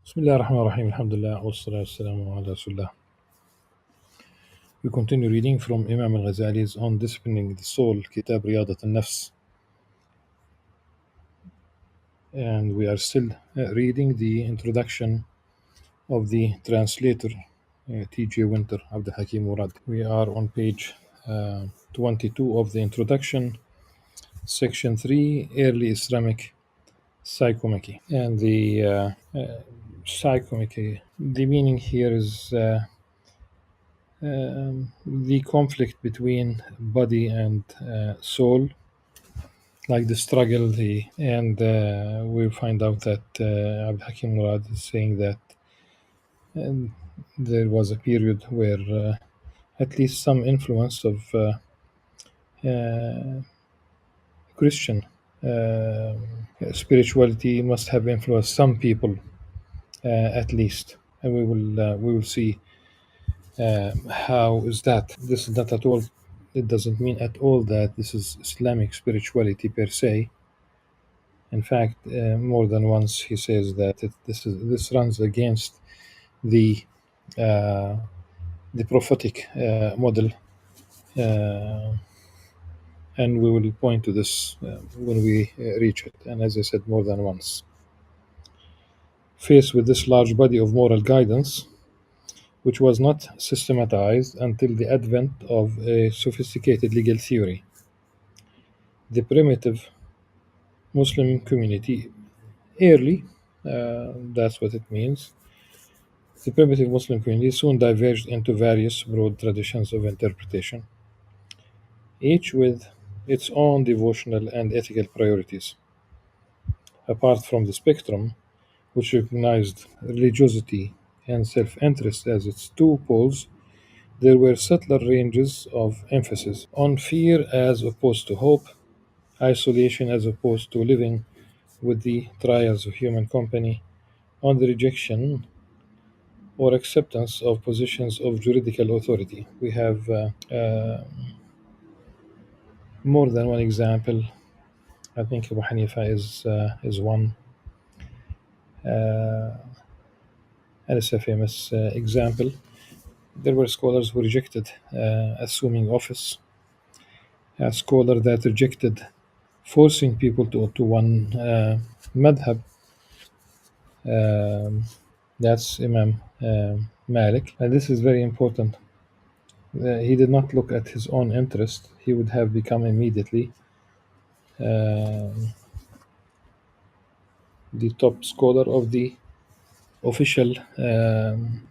Bismillah ar-Rahman ar-Rahim, alhamdulillah, wassalatu wassalamu ala Rasulullah. We continue reading from Imam Al-Ghazali's On Disciplining the Soul, Kitab Riyadat al-Nafs. And we are still reading the introduction of the translator, T.J. Winter, Abdul Hakim Murad. We are on page 22 of the introduction, section 3, Early Islamic Psychomacy. And the psychomacy, the meaning here is the conflict between body and soul, like the struggle, and we'll find out that Abd Hakim Murad is saying that there was a period where at least some influence of Christian spirituality must have influenced some people, at least, and we will see how is that. This is not at all. It doesn't mean at all that this is Islamic spirituality per se. In fact, more than once he says that this runs against the prophetic model, and we will point to this when we reach it. And as I said more than once, faced with this large body of moral guidance, which was not systematized until the advent of a sophisticated legal theory, the primitive Muslim community early, that's what it means. The primitive Muslim community soon diverged into various broad traditions of interpretation, each with its own devotional and ethical priorities. Apart from the spectrum, which recognized religiosity and self-interest as its two poles, there were subtler ranges of emphasis on fear as opposed to hope, isolation as opposed to living with the trials of human company, on the rejection or acceptance of positions of juridical authority. We have more than one example. I think Abu Hanifa is one, and it's a famous example. There were scholars who rejected assuming office, a scholar that rejected forcing people to one madhab. That's Imam Malik, and this is very important. He did not look at his own interest. He would have become immediately the top scholar of the official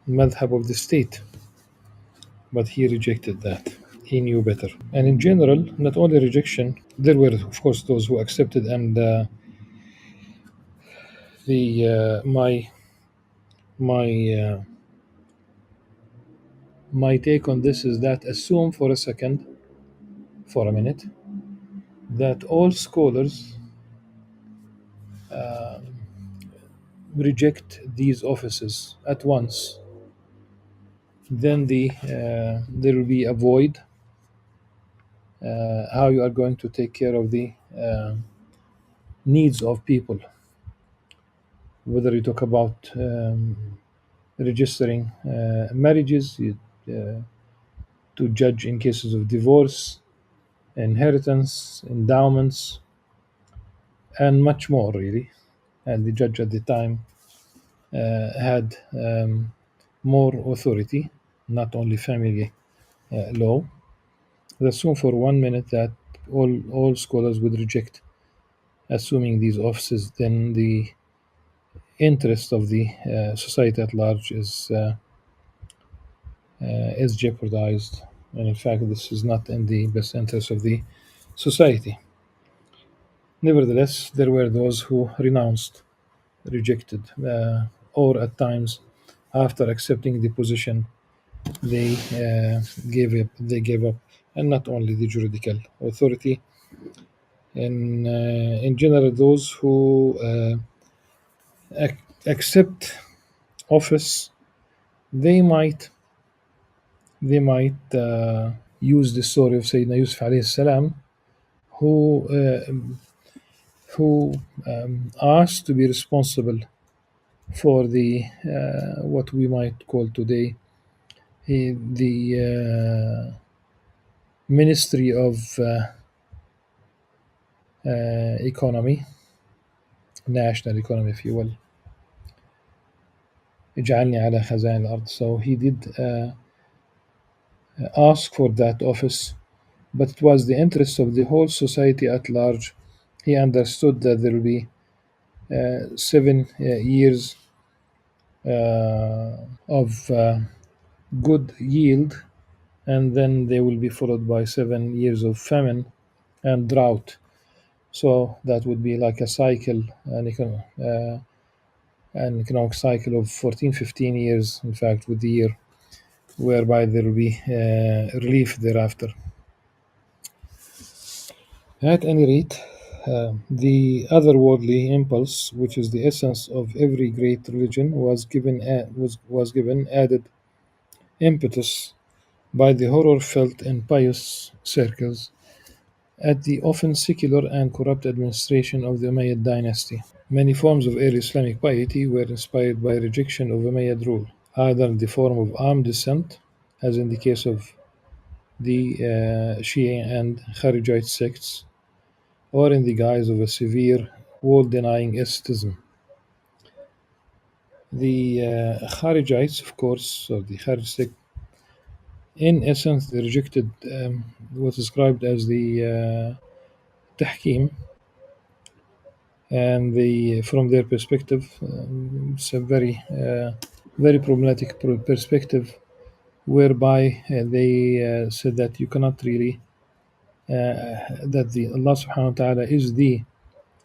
madhab of the state, but he rejected that. He knew better. And in general, not only rejection, there were, of course, those who accepted, and my take on this is that assume for a minute, that all scholars reject these offices at once. Then there will be a void. How you are going to take care of the needs of people, whether you talk about registering marriages, to judge in cases of divorce, inheritance, endowments, and much more, really. And the judge at the time had more authority, not only family law. Assume for 1 minute that all scholars would reject assuming these offices, then the interest of the society at large is jeopardized. And in fact, this is not in the best interest of the society. Nevertheless, there were those who renounced, rejected, or at times, after accepting the position, they gave up, and not only the juridical authority. In general, those who accept office, they might use the story of Sayyidina Yusuf alayhi salam, who asked to be responsible for the what we might call today the Ministry of Economy, national economy, if you will. اجعلني على خزائن الأرض. So he did ask for that office, but it was the interest of the whole society at large. He understood that there will be 7 years of good yield, and then they will be followed by 7 years of famine and drought. So that would be like a cycle, an economic cycle of 14, 15 years, in fact, with the year, whereby there will be relief thereafter. At any rate, the otherworldly impulse, which is the essence of every great religion, was given added impetus by the horror felt in pious circles at the often secular and corrupt administration of the Umayyad dynasty. Many forms of early Islamic piety were inspired by rejection of Umayyad rule, either in the form of armed dissent, as in the case of the Shia and Kharijite sects, or in the guise of a severe wall-denying asceticism. The Kharijites, of course, or the Kharij sect, in essence, they rejected what is described as the Tahkim, and from their perspective, it's a very problematic perspective, whereby they said that you cannot really that the Allah Subhanahu wa Taala is the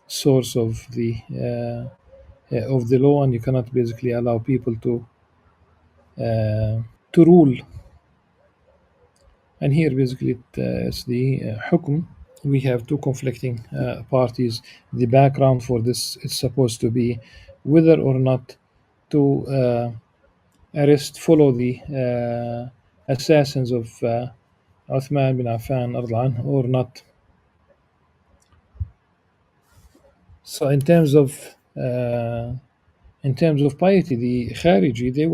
source of the law, and you cannot basically allow people to rule. And here basically it's the hukm. We have two conflicting parties. The background for this is supposed to be whether or not to follow the assassins of Uthman bin Affan or not. So in terms of piety, the Khariji, they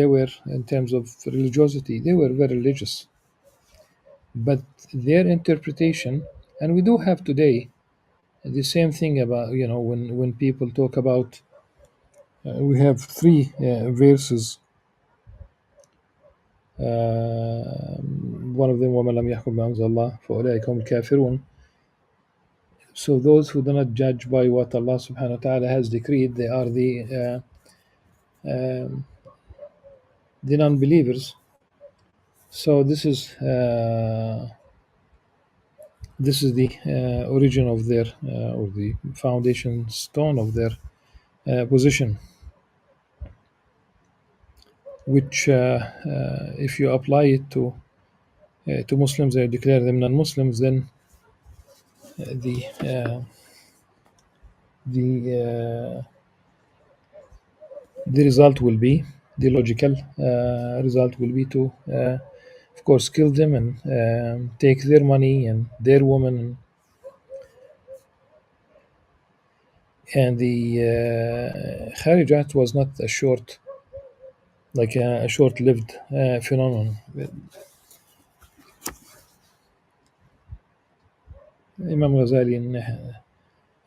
were in terms of religiosity, they were very religious, but their interpretation, and we do have today the same thing about, when people talk about, we have three verses. One of them, وَمَنْ لَمْ يَحْكُمْ بِمَا أَنزَلَ اللَّهُ فَأُولَٰئِكَ هُمُ الْكَافِرُونَ. So those who do not judge by what Allah subhanahu wa ta'ala has decreed, they are the non-believers. So this is the origin of their or the foundation stone of their position, which if you apply it to Muslims, they declare them non-Muslims, then the result will be, the logical result will be to of course kill them and take their money and their women, and the Kharijat was not a short-lived phenomenon. Imam Ghazali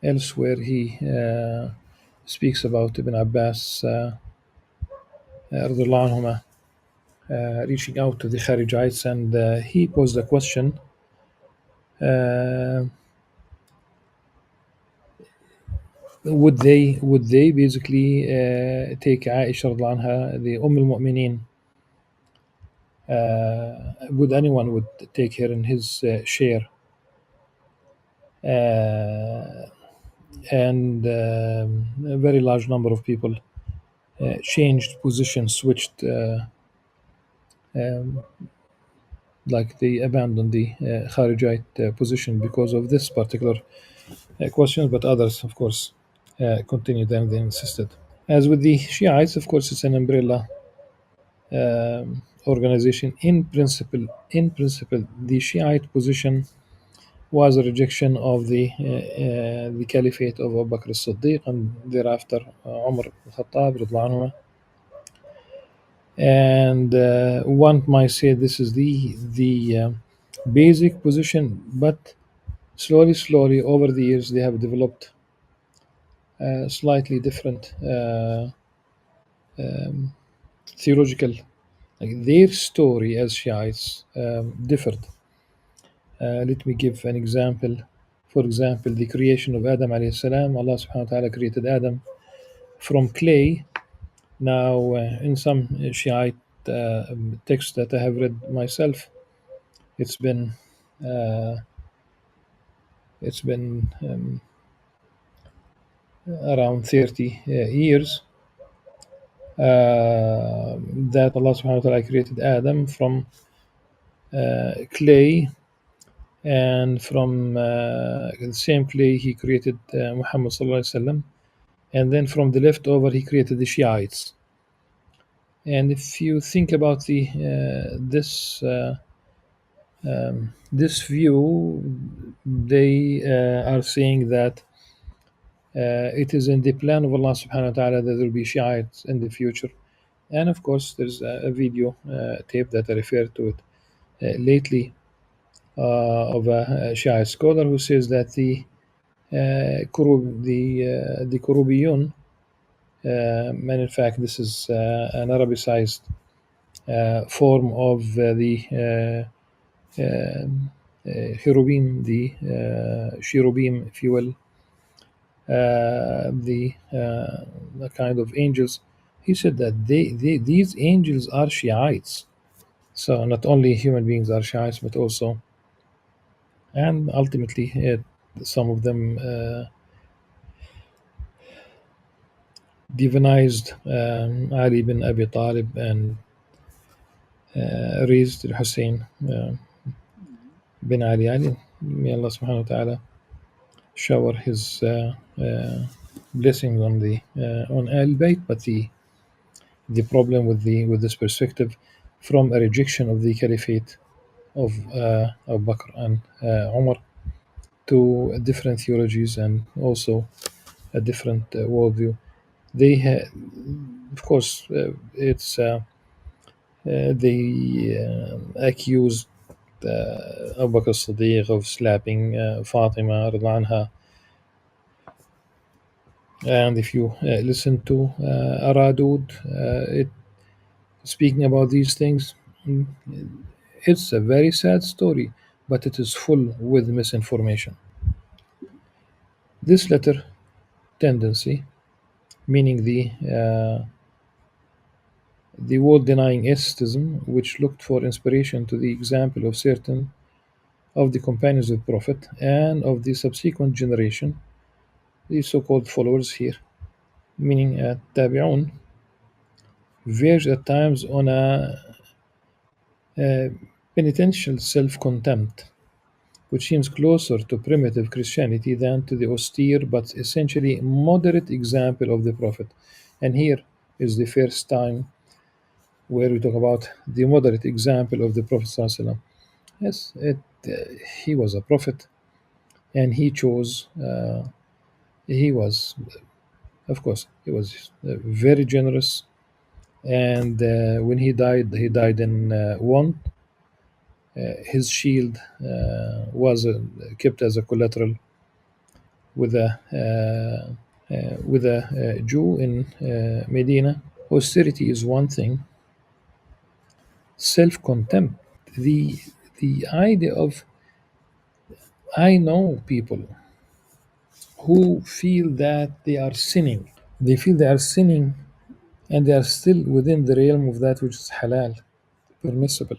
elsewhere he speaks about Ibn Abbas radiallahu anhuma, reaching out to the Kharijites, and he posed a question. Would they basically take Aisha radiallahu anha, the al-Mu'mineen, would anyone would take her in his share? And a very large number of people changed positions, switched, like they abandoned the Kharijite position because of this particular question, but others, of course, continued and they insisted. As with the Shiites, of course, it's an umbrella organization. In principle, the Shiite position was a rejection of the caliphate of Abu Bakr as-Siddiq, and thereafter Umar al-Khattab radhiyallahu anhu. And one might say this is the basic position, but slowly over the years they have developed slightly different theological, like their story as Shiites differed. Let me give an example. For example, the creation of Adam alayhi salam. Allah subhanahu wa ta'ala created Adam from clay. Now, in some Shiite texts that I have read myself, it's been uh, around 30 years that Allah subhanahu wa ta'ala created Adam from clay, and from the same clay he created Muhammad sallallahu alaihi wasallam, and then from the leftover he created the Shiites. And if you think about the this view, they are saying that it is in the plan of Allah subhanahu wa ta'ala that there will be Shiites in the future. And of course, there's a video tape that I referred to it lately of a Shiite scholar who says that the Kurubiyun, and in fact, this is an Arabicized form of the cherubim, the cherubim, if you will, the kind of angels. He said that these angels are Shiites. So not only human beings are Shiites, but also, and ultimately, some of them divinized Ali bin Abi Talib and raised Hussein bin Ali. May Allah subhanahu wa ta'ala shower his blessings on the on Al Bayt. But the problem with this perspective, from a rejection of the caliphate of Abu Bakr and Umar, to different theologies and also a different worldview. They of course it's they accused Abu Bakr as-Siddiq of slapping Fatima radiallahu anha. And if you listen to Aradud speaking about these things, mm, it's a very sad story, but it is full with misinformation. This latter tendency, meaning the world-denying aesthetism, which looked for inspiration to the example of certain of the companions of the Prophet and of the subsequent generation, the so-called followers here, meaning tabi'un, verge at times on a penitential self-contempt, which seems closer to primitive Christianity than to the austere but essentially moderate example of the Prophet. And here is the first time where we talk about the moderate example of the Prophet sallallahu alaihi wasallam. Yes, he was a prophet, and he chose. He was, of course, he was very generous. And when he died in want. His shield was kept as a collateral with a Jew in Medina. Austerity is one thing. Self-contempt, the the idea of, I know people who feel that they are sinning. They feel they are sinning, and they are still within the realm of that which is halal, permissible,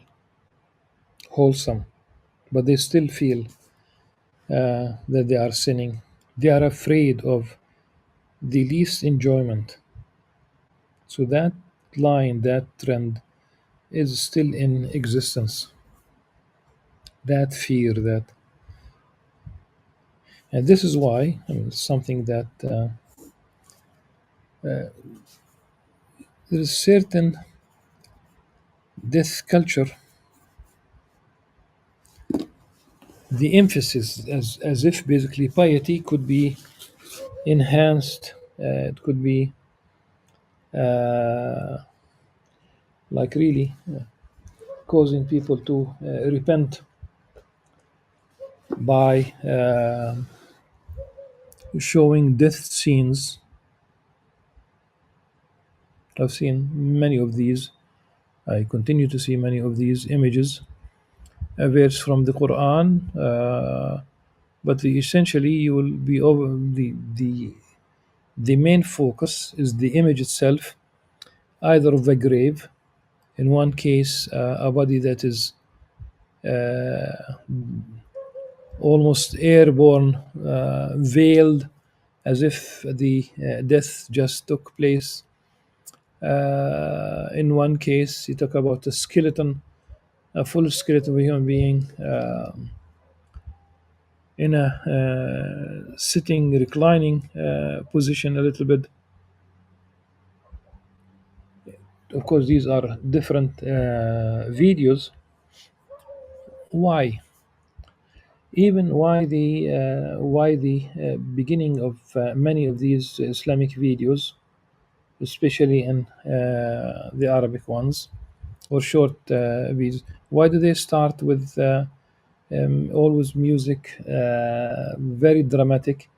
wholesome, but they still feel that they are sinning. They are afraid of the least enjoyment. So that line, that trend is still in existence. That fear, and this is why, I mean, something that there is certain death culture the emphasis as if basically piety could be enhanced, it could be uh, like really causing people to repent by showing death scenes. I've seen many of these. I continue to see many of these images, a verse from the Quran, but essentially you will be over the main focus is the image itself, either of a grave, in one case a body that is almost airborne, veiled, as if the death just took place. In one case, he talk about a skeleton, a full skeleton of a human being in a sitting, reclining position a little bit. Of course, these are different videos. Why? Even why the beginning of many of these Islamic videos, especially in the Arabic ones or short videos, why do they start with always music, very dramatic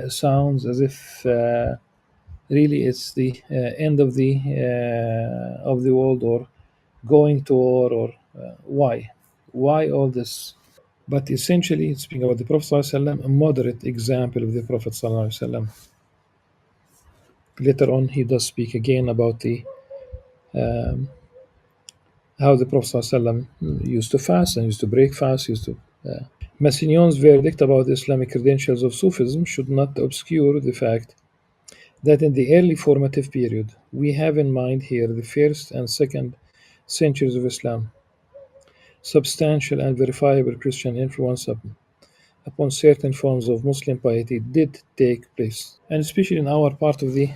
sounds, as if really it's the end of the world, or going to war, or why all this? But essentially, speaking about the Prophet ﷺ, a moderate example of the Prophet ﷺ. Later on, he does speak again about the how the Prophet ﷺ used to fast and used to break fast, used to. Massinion's verdict about the Islamic credentials of Sufism should not obscure the fact that in the early formative period, we have in mind here the first and second centuries of Islam, substantial and verifiable Christian influence upon certain forms of Muslim piety did take place, and especially in our part of the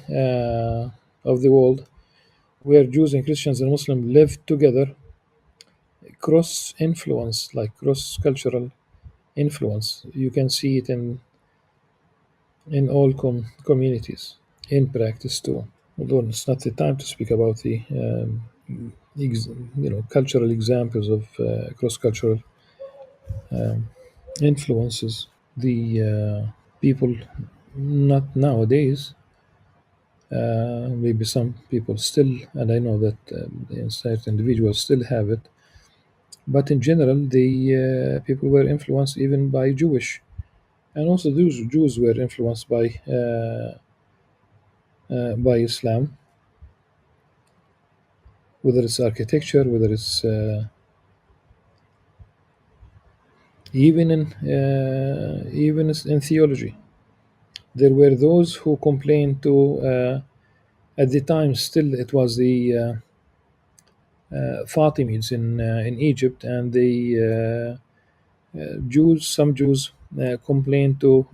world, where Jews and Christians and Muslims lived together, cross influence, like cross cultural influence. You can see it in all communities, in practice too. Although it's not the time to speak about the cultural examples of cross-cultural influences. The people, not nowadays, maybe some people still, and I know that certain individuals still have it, but in general, the people were influenced even by Jewish, and also those Jews were influenced by Islam, whether it's architecture, whether it's even in theology. There were those who complained to, at the time, still it was the Fatimids in Egypt, and the some Jews complained to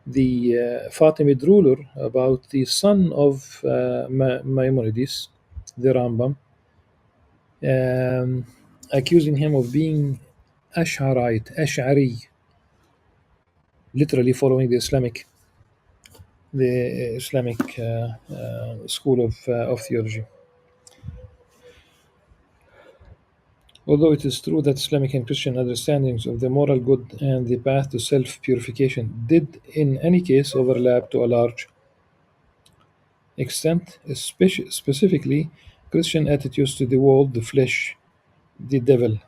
the Fatimid ruler about the son of Maimonides, the Rambam, um, accusing him of being Ash'ari, literally following the Islamic school of theology. Although it is true that Islamic and Christian understandings of the moral good and the path to self purification did, in any case, overlap to a large extent, specifically Christian attitudes to the world, the flesh, the devil,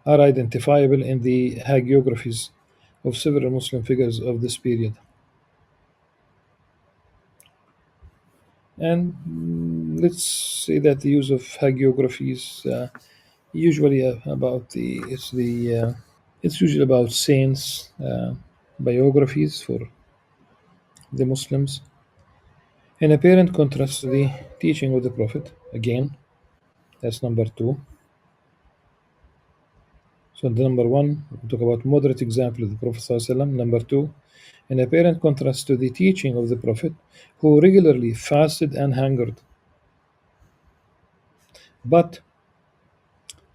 are identifiable in the hagiographies of several Muslim figures of this period. And let's say that the use of hagiographies usually about the it's usually about saints biographies for the Muslims, in apparent contrast to the teaching of the Prophet. Again, that's number two. So the number one, we talk about moderate example of the Prophet ﷺ. Number two, in apparent contrast to the teaching of the Prophet, who regularly fasted and hungered, but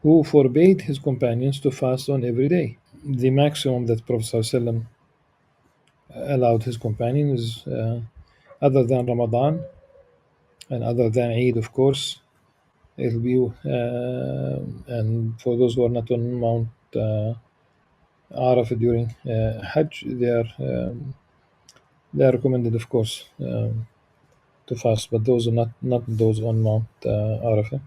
who forbade his companions to fast on every day. The maximum that Prophet ﷺ allowed his companions, other than Ramadan and other than Eid, of course, it'll be, and for those who are not on Mount Arafah during Hajj, they are recommended, of course, to fast, but those are not those on Mount Arafah.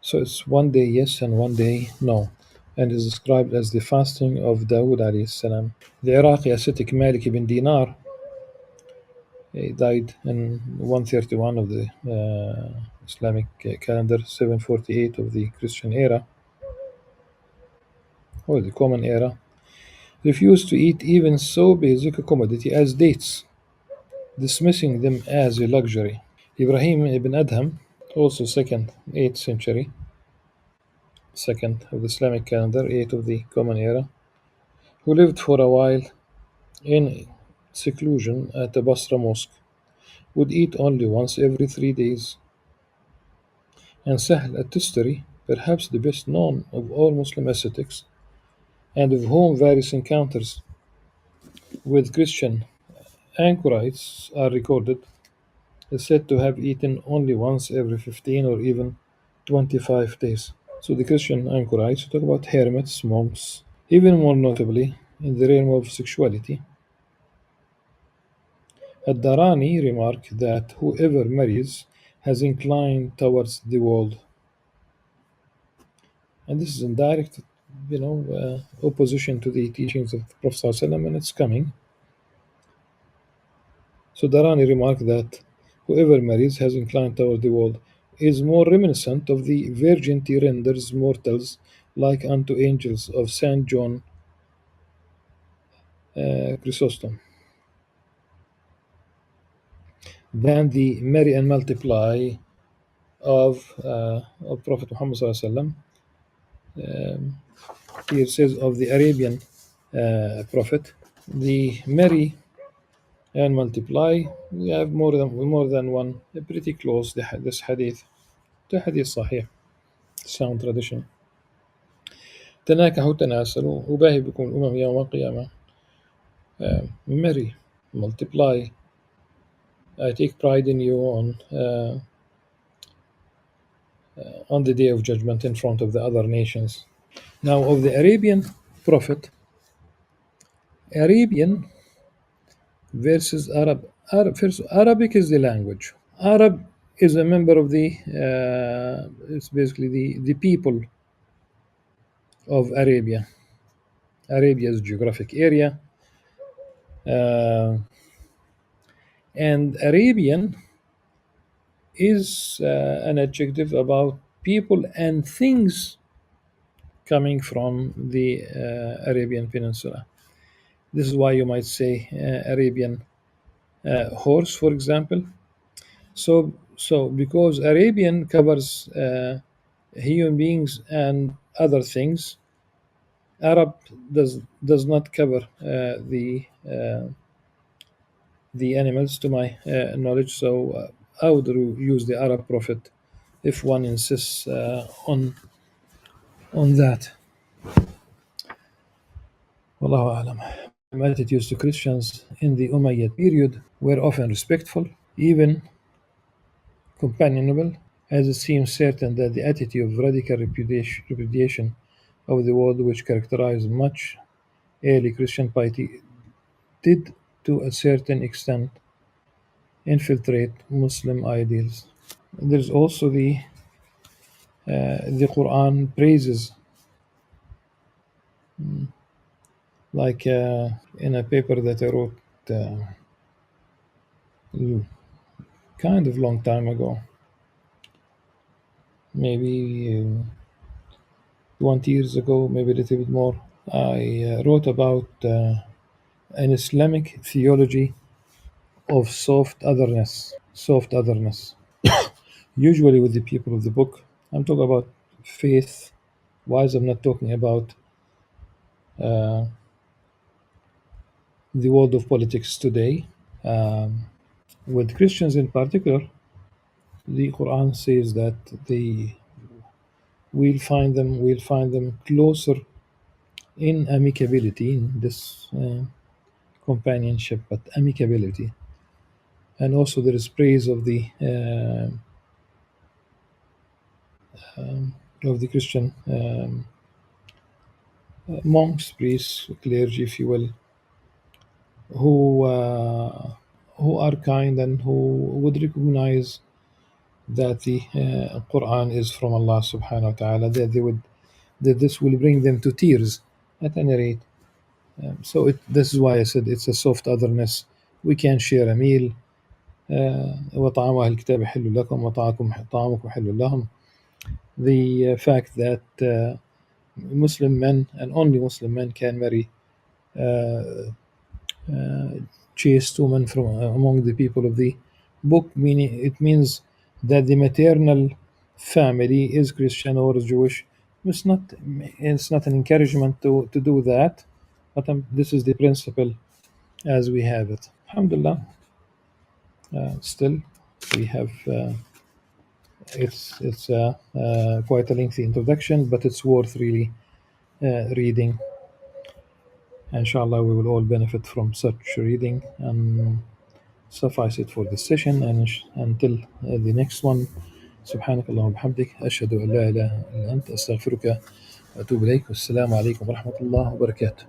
So it's one day yes and one day no, and is described as the fasting of Dawood alayhi salam. The Iraqi ascetic Malik ibn Dinar, he died in 131 of the Islamic calendar, 748 of the Christian era, or the Common Era, refused to eat even so basic a commodity as dates, dismissing them as a luxury. Ibrahim ibn Adham, also 2nd, 8th century, 2nd of the Islamic calendar, 8th of the Common Era, who lived for a while in seclusion at the Basra mosque, would eat only once every 3 days. And Sahl at-Tustari, perhaps the best known of all Muslim ascetics, and of whom various encounters with Christian anchorites are recorded, is said to have eaten only once every 15 or even 25 days. So the Christian anchorites talk about hermits, monks, even more notably in the realm of sexuality. Ad-Darani remarked that whoever marries has inclined towards the world, and this is in direct, opposition to the teachings of the Prophet ﷺ, and it's coming. So Darani remarked that whoever marries has inclined toward the world is more reminiscent of the virginity renders mortals like unto angels of Saint John Chrysostom than the marry and multiply of Prophet Muhammad ﷺ. Here says of the Arabian prophet, the marry and multiply. We have more than one, pretty close. This hadith, the hadith sahih, sound tradition. تناكحوا تناسلوا أباهي بكم الأمم يوم القيامة. Marry, multiply. I take pride in you on the day of judgment in front of the other nations. Now, of the Arabian prophet, Arabian versus Arab. First, Arabic is the language. Arab is a member of it's basically the people of Arabia. Arabia's geographic area. And Arabian is an adjective about people and things coming from the Arabian Peninsula. This is why you might say Arabian horse, for example. So because Arabian covers human beings and other things, Arab does not cover the animals, to my knowledge. So I would use the Arab prophet if one insists on that. Wallahu alam. Attitudes to Christians in the Umayyad period were often respectful, even companionable, as it seems certain that the attitude of radical repudiation of the world which characterized much early Christian piety did, to a certain extent, infiltrate Muslim ideals. There's also the Quran praises, like in a paper that I wrote kind of long time ago, maybe 20 years ago, maybe a little bit more. I wrote about an Islamic theology of soft otherness, usually with the people of the book. I'm talking about faith wise. I'm not talking about the world of politics today. With Christians in particular, the Quran says that we'll find them closer in amicability, in this companionship, but amicability. And also there is praise of the Christian monks, priests, clergy, if you will, who uh, who are kind and who would recognize that the Quran is from Allah subhanahu wa ta'ala, that this will bring them to tears at any rate. This is why I said it's a soft otherness. We can share a meal. وطعام أهل الكتاب حل لكم طعامكم حل لهم. The fact that Muslim men and only Muslim men can marry chaste women from among the people of the book, meaning it means that the maternal family is Christian or Jewish. It's not an encouragement to do that, but this is the principle as we have it. Alhamdulillah. Still, we have it's quite a lengthy introduction, but it's worth really reading. Inshallah, we will all benefit from such reading, and suffice it for this session. And until the next one, سبحانك اللهم وبحمدك أشهد أن لا إله إلا أنت أستغفرك وأتوب إليك والسلام عليكم ورحمة الله وبركاته.